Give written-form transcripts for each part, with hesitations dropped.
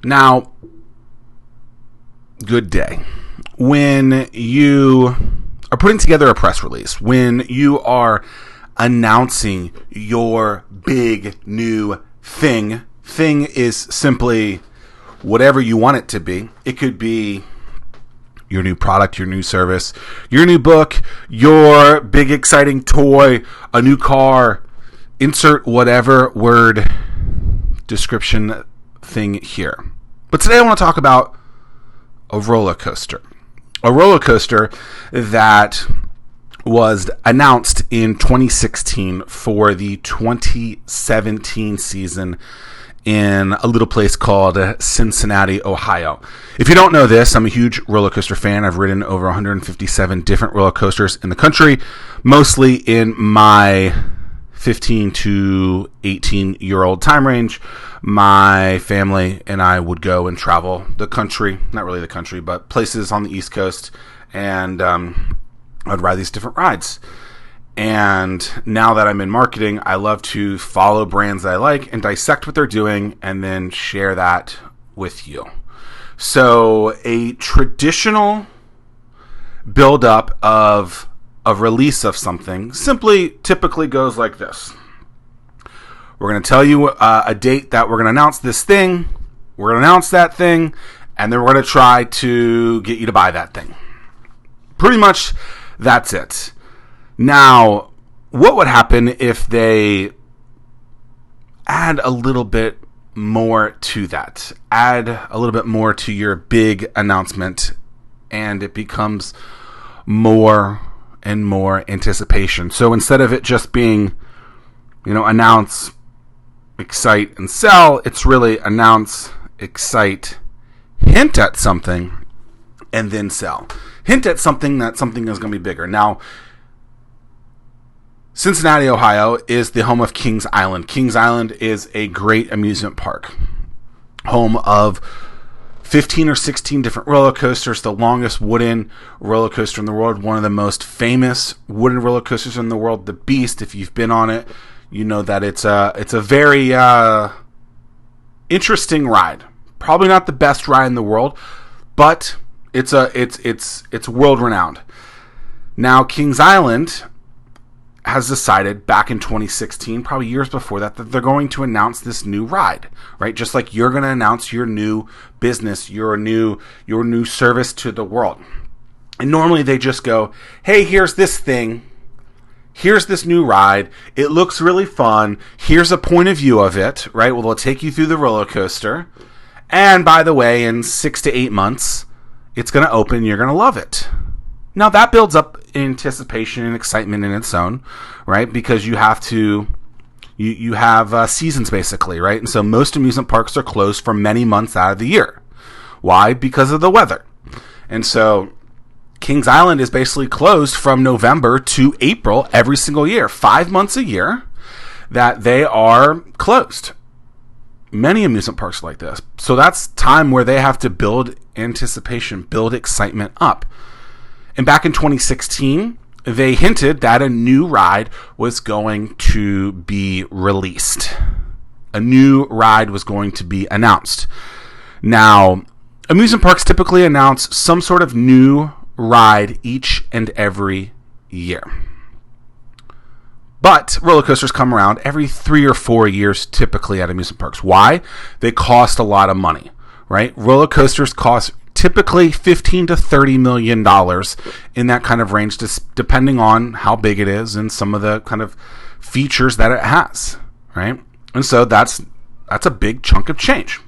Now, good day. When you are putting together a press release, when you are announcing your big new thing is simply whatever you want it to be. It could be your new product, your new service, your new book, your big exciting toy, a new car. Insert whatever word description thing here. But today I want to talk about a roller coaster. A roller coaster that was announced in 2016 for the 2017 season in a little place called Cincinnati, Ohio. If you don't know this, I'm a huge roller coaster fan. I've ridden over 157 different roller coasters in the country, mostly in my 15 to 18-year-old time range. My family and I would go and travel the country, not really the country, but places on the East Coast, and I'd ride these different rides. And now that I'm in marketing, I love to follow brands that I like and dissect what they're doing and then share that with you. So a traditional build-up of a release of something typically goes like this. We're going to tell you a date that we're going to announce this thing. We're going to announce that thing, and then we're going to try to get you to buy that thing. Pretty much that's it. Now, what would happen if they add a little bit more to that? Add a little bit more to your big announcement, and it becomes more and more anticipation. So instead of it just being, announce, excite, and sell, it's really announce, excite, hint at something, and then sell. Hint at something that something is going to be bigger. Now, Cincinnati, Ohio is the home of Kings Island. Kings Island is a great amusement park, home of 15 or 16 different roller coasters, the longest wooden roller coaster in the world, one of the most famous wooden roller coasters in the world, the Beast. If you've been on it, you know that it's a very interesting ride. Probably not the best ride in the world, but it's world renowned. Now, Kings Island has decided back in 2016, probably years before that they're going to announce this new ride, right? Just like you're going to announce your new business, your new service to the world. And normally they just go, hey, here's this thing. Here's this new ride. It looks really fun. Here's a point of view of it, right? Well, they'll take you through the roller coaster. And by the way, in 6 to 8 months, it's going to open. You're going to love it. Now, that builds up anticipation and excitement in its own, right? Because you have seasons, basically, right? And so most amusement parks are closed for many months out of the year. Why? Because of the weather. And so Kings Island is basically closed from November to April every single year. 5 months a year that they are closed. Many amusement parks are like this. So that's time where they have to build anticipation, build excitement up. And back in 2016, they hinted that a new ride was going to be released. A new ride was going to be announced. Now, amusement parks typically announce some sort of new ride each and every year. But roller coasters come around every 3 or 4 years typically at amusement parks. Why? They cost a lot of money, right? Roller coasters cost typically $15 to $30 million in that kind of range, depending on how big it is and some of the kind of features that it has, right? And so that's a big chunk of change.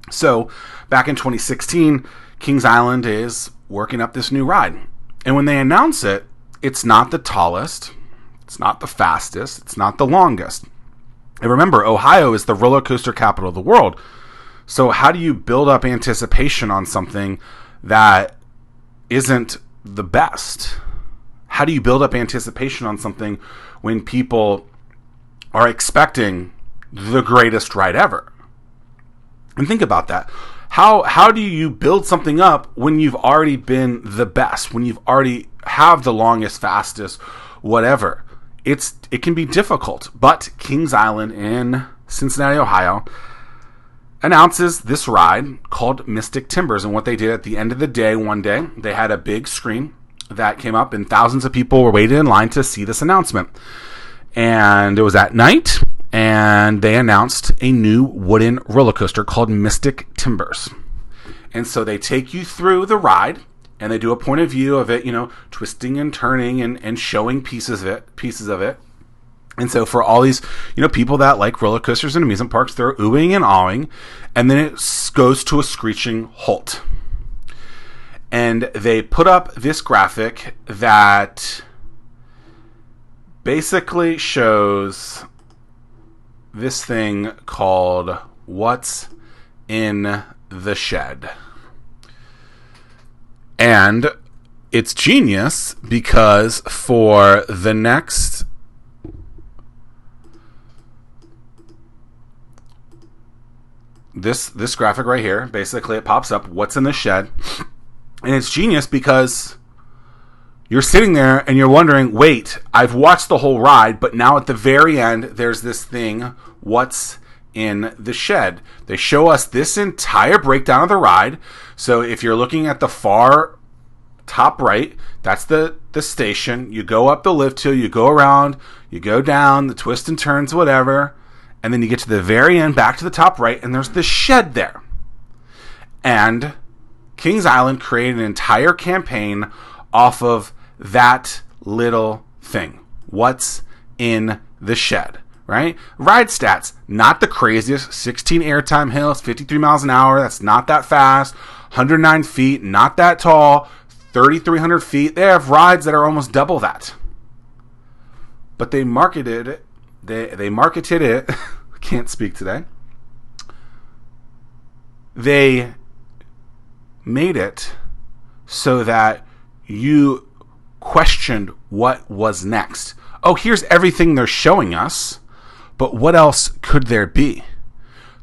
So back in 2016, Kings Island is working up this new ride. And when they announce it, it's not the tallest, it's not the fastest, it's not the longest. And remember, Ohio is the roller coaster capital of the world. So how do you build up anticipation on something that isn't the best? How do you build up anticipation on something when people are expecting the greatest ride ever? And think about that. How do you build something up when you've already been the best, when you've already have the longest, fastest, whatever? It can be difficult. But Kings Island in Cincinnati, Ohio, announces this ride called Mystic Timbers. And what they did at the end of the day, one day, they had a big screen that came up and thousands of people were waiting in line to see this announcement. And it was at night, and they announced a new wooden roller coaster called Mystic Timbers. And so they take you through the ride, and they do a point of view of it, twisting and turning and showing pieces of it. And so for all these, people that like roller coasters and amusement parks, they're oohing and awing. And then it goes to a screeching halt. And they put up this graphic that basically shows this thing called What's in the Shed. And it's genius because for the next this graphic right here, basically it pops up What's in the Shed. And it's genius because you're sitting there and you're wondering, wait, I've watched the whole ride, but now at the very end, there's this thing, What's in the Shed. They show us this entire breakdown of the ride. So if you're looking at the far top right, that's the station. You go up the lift hill, you go around, you go down, the twists and turns, whatever. And then you get to the very end, back to the top right, and there's the shed there. And Kings Island created an entire campaign off of that little thing. What's in the shed, right? Ride stats, not the craziest. 16 airtime hills, 53 miles an hour. That's not that fast. 109 feet, not that tall. 3,300 feet. They have rides that are almost double that. But they marketed it. They marketed it. Can't speak today. They made it so that you questioned what was next. Oh, here's everything they're showing us, but what else could there be?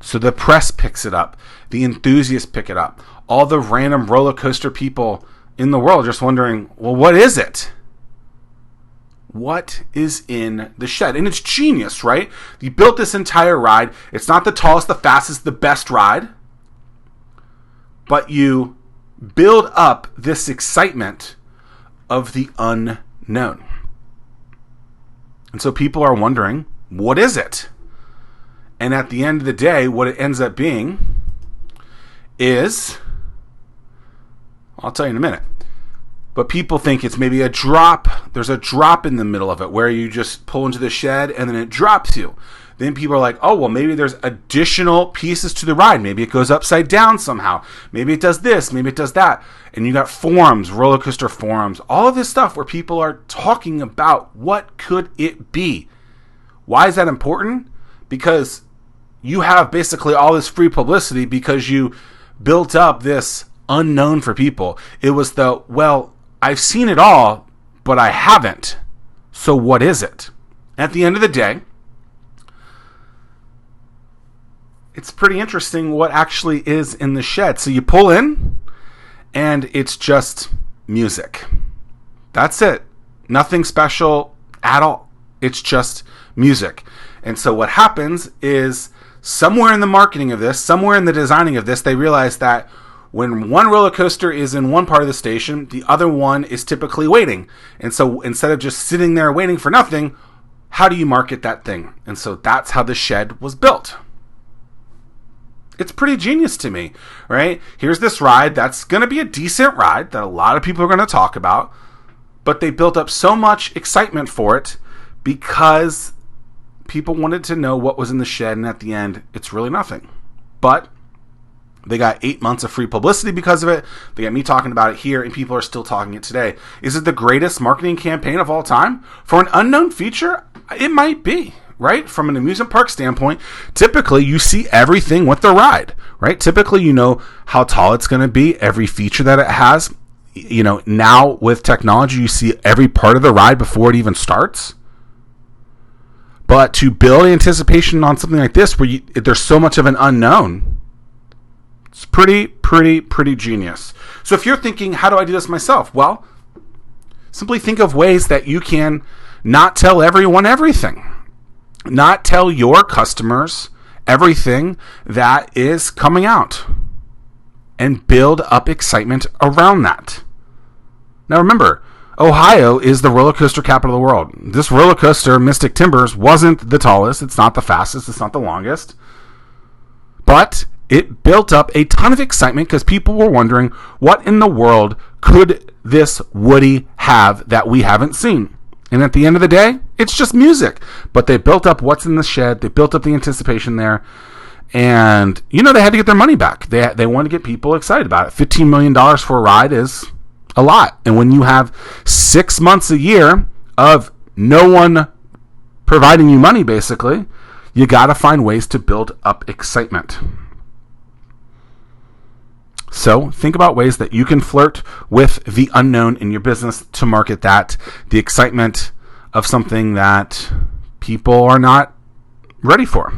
So the press picks it up. The enthusiasts pick it up. All the random roller coaster people in the world just wondering, well, what is it? What is in the shed? And it's genius, right? You built this entire ride. It's not the tallest, the fastest, the best ride. But you build up this excitement of the unknown. And so people are wondering, what is it? And at the end of the day, what it ends up being is, I'll tell you in a minute. But people think it's maybe a drop. There's a drop in the middle of it where you just pull into the shed and then it drops you. Then people are like, oh, well, maybe there's additional pieces to the ride. Maybe it goes upside down somehow. Maybe it does this. Maybe it does that. And you got forums, roller coaster forums, all of this stuff where people are talking about what could it be. Why is that important? Because you have basically all this free publicity because you built up this unknown for people. It was I've seen it all, but I haven't. So what is it? At the end of the day, it's pretty interesting what actually is in the shed. So you pull in, and it's just music. That's it. Nothing special at all. It's just music. And so what happens is somewhere in the marketing of this, somewhere in the designing of this, they realize that when one roller coaster is in one part of the station, the other one is typically waiting. And so instead of just sitting there waiting for nothing, how do you market that thing? And so that's how the shed was built. It's pretty genius to me, right? Here's this ride that's going to be a decent ride that a lot of people are going to talk about, but they built up so much excitement for it because people wanted to know what was in the shed, and at the end, it's really nothing. But they got 8 months of free publicity because of it. They got me talking about it here, and people are still talking it today. Is it the greatest marketing campaign of all time? For an unknown feature, it might be, right? From an amusement park standpoint, typically you see everything with the ride, right? Typically you know how tall it's going to be, every feature that it has. Now with technology, you see every part of the ride before it even starts. But to build anticipation on something like this, where there's so much of an unknown, it's pretty genius. So if you're thinking, how do I do this myself? Well, simply think of ways that you can not tell everyone everything. Not tell your customers everything that is coming out and build up excitement around that. Now remember, Ohio is the roller coaster capital of the world. This roller coaster, Mystic Timbers, wasn't the tallest. It's not the fastest. It's not the longest. But it built up a ton of excitement because people were wondering, what in the world could this Woody have that we haven't seen? And at the end of the day, it's just music. But they built up what's in the shed. They built up the anticipation there. And, they had to get their money back. They wanted to get people excited about it. $15 million for a ride is a lot. And when you have 6 months a year of no one providing you money, basically, you got to find ways to build up excitement. So think about ways that you can flirt with the unknown in your business to market that, the excitement of something that people are not ready for.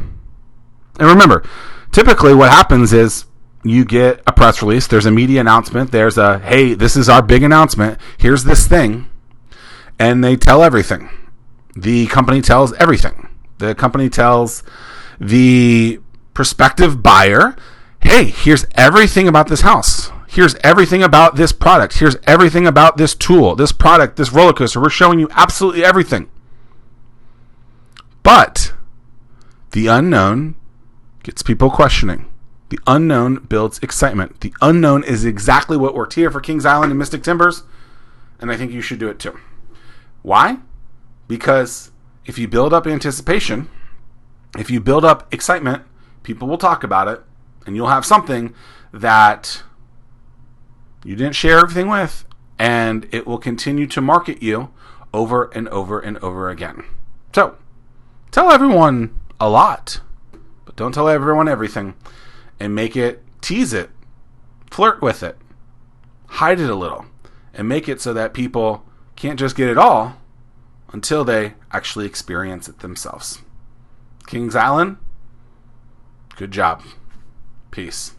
And remember, typically what happens is you get a press release, there's a media announcement, there's a, hey, this is our big announcement, here's this thing, and they tell everything. The company tells everything. The company tells the prospective buyer, hey, here's everything about this house. Here's everything about this product. Here's everything about this tool, this product, this roller coaster. We're showing you absolutely everything. But the unknown gets people questioning. The unknown builds excitement. The unknown is exactly what worked here for Kings Island and Mystic Timbers, and I think you should do it too. Why? Because if you build up anticipation, if you build up excitement, people will talk about it, and you'll have something that you didn't share everything with, and it will continue to market you over and over and over again. So, tell everyone a lot, but don't tell everyone everything, and tease it, flirt with it, hide it a little, and make it so that people can't just get it all until they actually experience it themselves. Kings Island, good job. Peace.